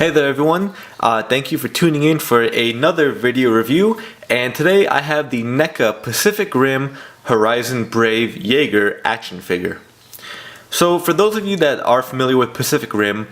Hey there everyone, thank you for tuning in for another video review, and today I have the NECA Pacific Rim Horizon Brave Jaeger action figure. So for those of you that are familiar with Pacific Rim,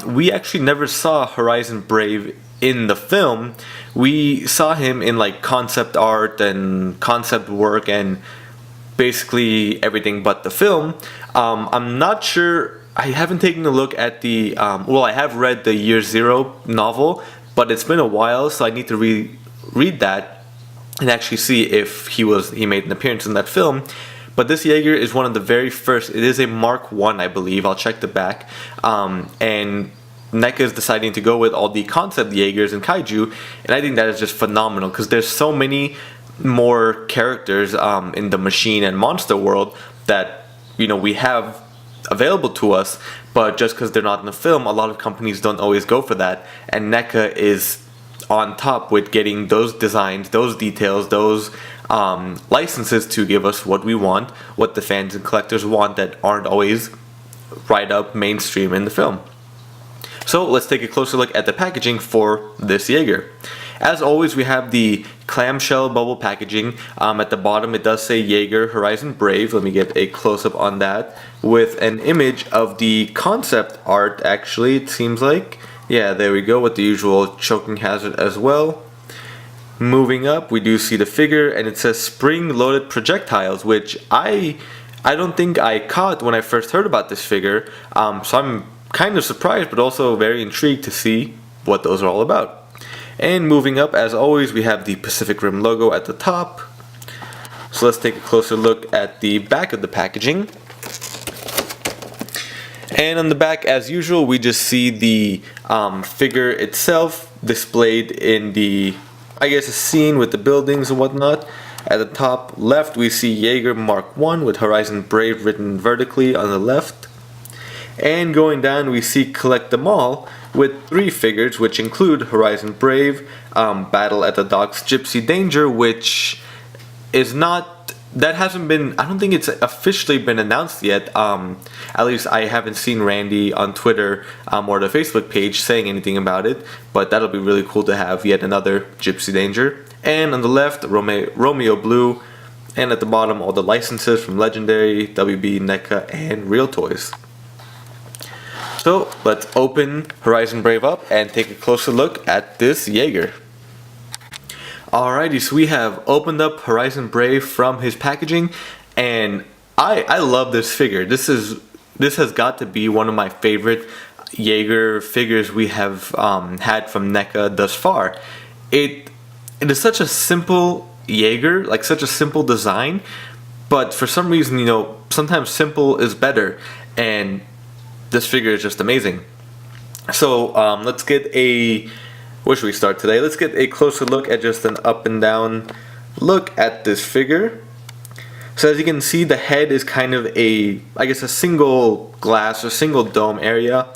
we actually never saw Horizon Brave in the film. We saw him in like concept art and concept work and basically everything but the film. I'm not sure. I haven't taken a look at the, I have read the Year Zero novel, but it's been a while, so I need to read that and actually see if he made an appearance in that film. But this Jaeger is one of the very first. It is a Mark 1, I believe. I'll check the back. And NECA is deciding to go with all the concept Jaegers and kaiju, and I think that is just phenomenal because there's so many more characters in the machine and monster world that we have available to us, but just because they're not in the film, a lot of companies don't always go for that, and NECA is on top with getting those designs, those details, those licenses to give us what we want, what the fans and collectors want that aren't always right up mainstream in the film. So let's take a closer look at the packaging for this Jaeger. As always, we have the clamshell bubble packaging. At the bottom it does say Jaeger Horizon Brave. Let me get a close-up on that with an image of the concept art, actually, it seems like. Yeah, there we go, with the usual choking hazard as well. Moving up, we do see the figure, and it says spring-loaded projectiles, which I don't think I caught when I first heard about this figure. So I'm kind of surprised, but also very intrigued to see what those are all about. And moving up, as always, we have the Pacific Rim logo at the top. So let's take a closer look at the back of the packaging. And on the back, as usual, we just see the figure itself displayed in the, a scene with the buildings and whatnot. At the top left, we see Jaeger Mark 1 with Horizon Brave written vertically on the left. And going down, we see Collect Them All with 3 figures, which include Horizon Brave, Battle at the Docks Gypsy Danger, which is not, that hasn't been, I don't think it's officially been announced yet. At least I haven't seen Randy on Twitter or the Facebook page saying anything about it, but that'll be really cool to have yet another Gypsy Danger. And on the left, Romeo Blue, and at the bottom, all the licenses from Legendary, WB, NECA, and Real Toys. So let's open Horizon Brave up and take a closer look at this Jaeger. Alrighty, so we have opened up Horizon Brave from his packaging, and I love this figure. This has got to be one of my favorite Jaeger figures we have had from NECA thus far. It is such a simple Jaeger, like such a simple design, but for some reason, sometimes simple is better, and this figure is just amazing. So let's get where should we start today? Let's get a closer look at just an up and down look at this figure. So as you can see, the head is kind of a single glass or single dome area.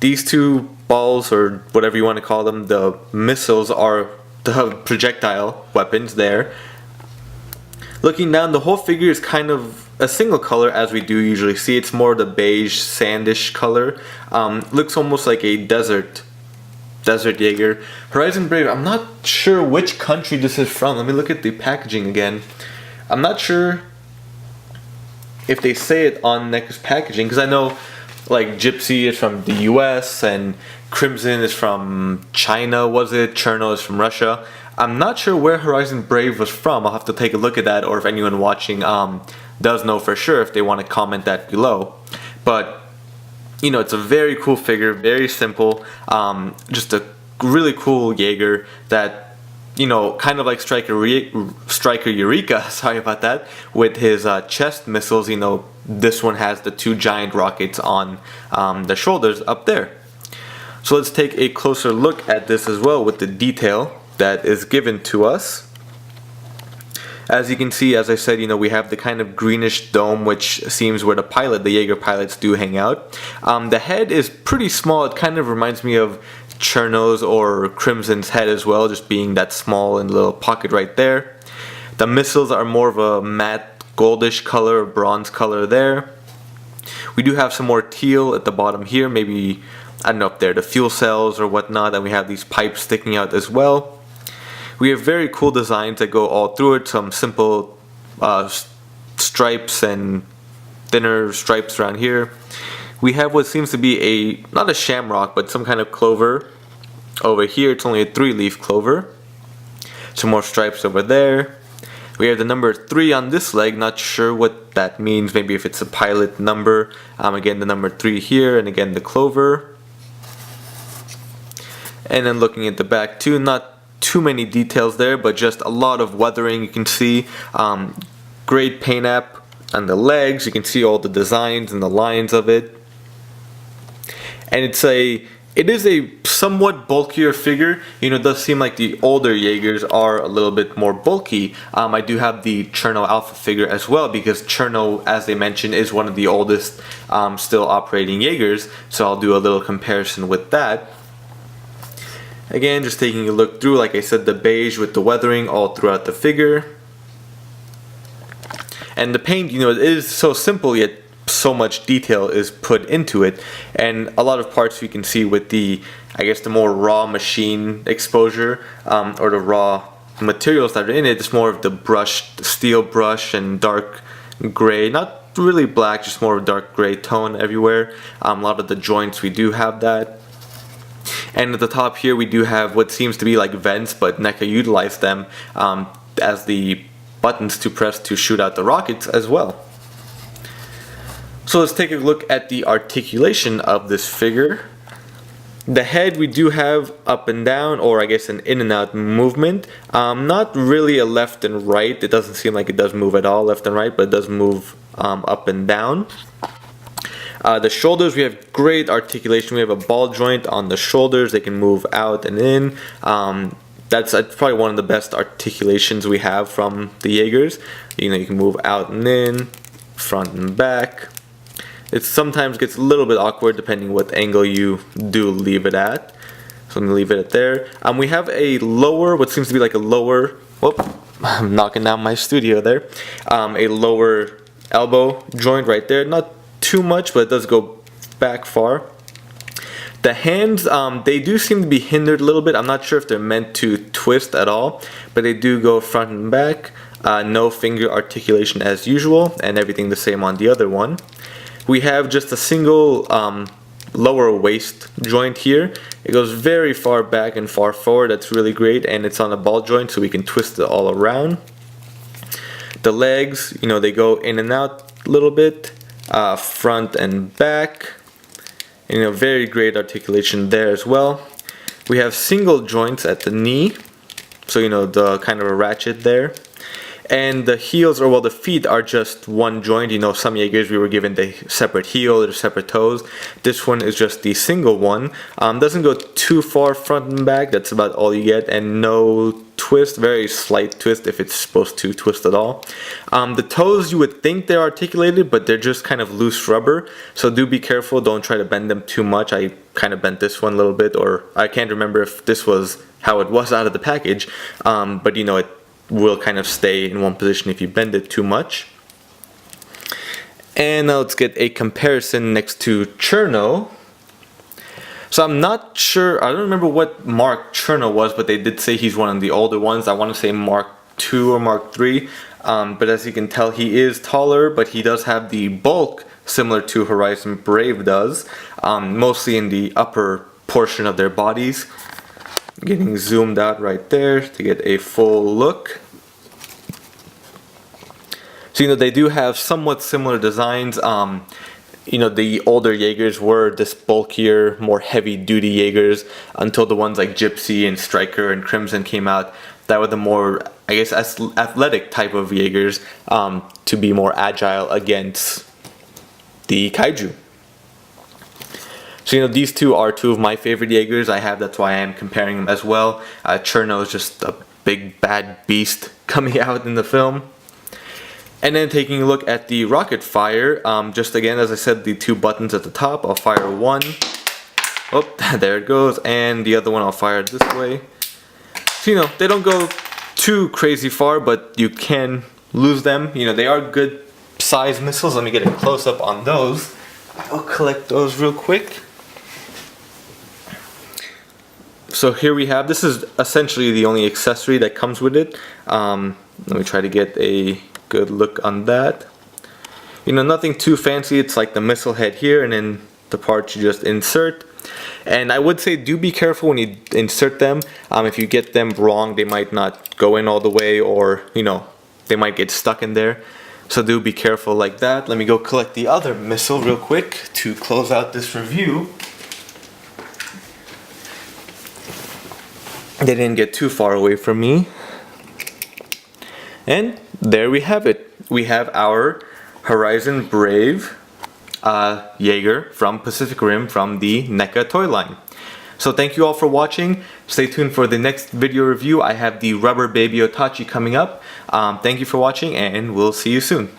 These two balls, or whatever you want to call them, the missiles, are the projectile weapons there. Looking down, the whole figure is kind of a single color, as we do usually see. It's more the beige, sandish color. Looks almost like a desert Jaeger. Horizon Brave, I'm not sure which country this is from. Let me look at the packaging again. I'm not sure if they say it on NECA's packaging, because I know like Gypsy is from the US and Crimson is from China, was it? Cherno is from Russia. I'm not sure where Horizon Brave was from. I'll have to take a look at that, or if anyone watching does know for sure, if they want to comment that below. But it's a very cool figure, very simple, just a really cool Jaeger that kind of like Striker Eureka, sorry about that, with his chest missiles. This one has the 2 giant rockets on the shoulders up there. So let's take a closer look at this as well with the detail that is given to us. As you can see, as I said, we have the kind of greenish dome, which seems where the Jaeger pilots do hang out. The head is pretty small. It kind of reminds me of Cherno's or Crimson's head as well, just being that small and little pocket right there. The missiles are more of a matte goldish color, bronze color there. We do have some more teal at the bottom here, maybe I don't know if they're the fuel cells or whatnot, and we have these pipes sticking out as well. We have very cool designs that go all through it, some simple stripes and thinner stripes around here. We have what seems to be not a shamrock, but some kind of clover. Over here it's only a 3-leaf clover. Some more stripes over there. We have the number 3 on this leg, not sure what that means, maybe if it's a pilot number. Again, the number 3 here, and again the clover. And then looking at the back too, not too many details there, but just a lot of weathering. You can see great paint app on the legs. You can see all the designs and the lines of it. And it is a somewhat bulkier figure. You know, it does seem like the older Jaegers are a little bit more bulky. I do have the Cherno Alpha figure as well, because Cherno, as they mentioned, is one of the oldest still operating Jaegers, so I'll do a little comparison with that. Again, just taking a look through, like I said, the beige with the weathering all throughout the figure. And the paint, you know, it is so simple, yet so much detail is put into it, and a lot of parts you can see with the, I guess, the more raw machine exposure, or the raw materials that are in it. It's more of the brushed steel brush and dark gray, not really black, just more of a dark gray tone everywhere. A lot of the joints we do have that. And at the top here we do have what seems to be like vents, but NECA utilized them as the buttons to press to shoot out the rockets as well. So let's take a look at the articulation of this figure. The head we do have up and down, or I guess an in and out movement. Not really a left and right. It doesn't seem like it does move at all left and right, but it does move up and down. The shoulders, we have great articulation. We have a ball joint on the shoulders. They can move out and in. That's probably one of the best articulations we have from the Jaegers. You know, you can move out and in, front and back. It sometimes gets a little bit awkward depending what angle you do leave it at. So I'm going to leave it at there. We have a lower, what seems to be like a lower, whoop, I'm knocking down my studio there. A lower elbow joint right there. Not too much, but it does go back far. The hands, they do seem to be hindered a little bit. I'm not sure if they're meant to twist at all, but they do go front and back. No finger articulation as usual, and everything the same on the other one. We have just a single lower waist joint here. It goes very far back and far forward. That's really great, and it's on a ball joint, so we can twist it all around. The legs, you know, they go in and out a little bit, front and back. And, you know, very great articulation there as well. We have single joints at the knee, so you know, the kind of a ratchet there. And the heels, or well, the feet are just one joint. You know, some Jaegers we were given the separate heel or separate toes. This one is just the single one. Doesn't go too far front and back. That's about all you get, and no twist. Very slight twist if it's supposed to twist at all. The toes, you would think they're articulated, but they're just kind of loose rubber. So do be careful. Don't try to bend them too much. I kind of bent this one a little bit, or I can't remember if this was how it was out of the package. But you know, it will kind of stay in one position if you bend it too much. And now let's get a comparison next to Cherno. So I'm not sure, I don't remember what Mark Cherno was, but they did say he's one of the older ones. I want to say Mark II or Mark III. But as you can tell, he is taller, but he does have the bulk similar to Horizon Brave does, mostly in the upper portion of their bodies. Getting zoomed out right there to get a full look. So you know, they do have somewhat similar designs. You know, the older Jaegers were this bulkier, more heavy-duty Jaegers until the ones like Gypsy and Striker and Crimson came out. That were the more, I guess, athletic type of Jaegers, to be more agile against the Kaiju. So you know, these two are two of my favorite Jaegers I have. That's why I am comparing them as well. Cherno is just a big bad beast coming out in the film. And then taking a look at the rocket fire, just again, as I said, the two buttons at the top. I'll fire one. Oh, there it goes. And the other one I'll fire this way. So you know, they don't go too crazy far, but you can lose them. You know, they are good size missiles. Let me get a close up on those. I'll collect those real quick. So here we have, this is essentially the only accessory that comes with it. Let me try to get a good look on that. You know, nothing too fancy. It's like the missile head here, and then the parts you just insert. And I would say do be careful when you insert them. If you get them wrong, they might not go in all the way, or you know, they might get stuck in there. So do be careful like that. Let me go collect the other missile real quick to close out this review. They didn't get too far away from me. And there we have it. We have our Horizon Brave Jaeger from Pacific Rim from the NECA toy line. So thank you all for watching. Stay tuned for the next video review. I have the Rubber Baby Otachi coming up. Thank you for watching, and we'll see you soon.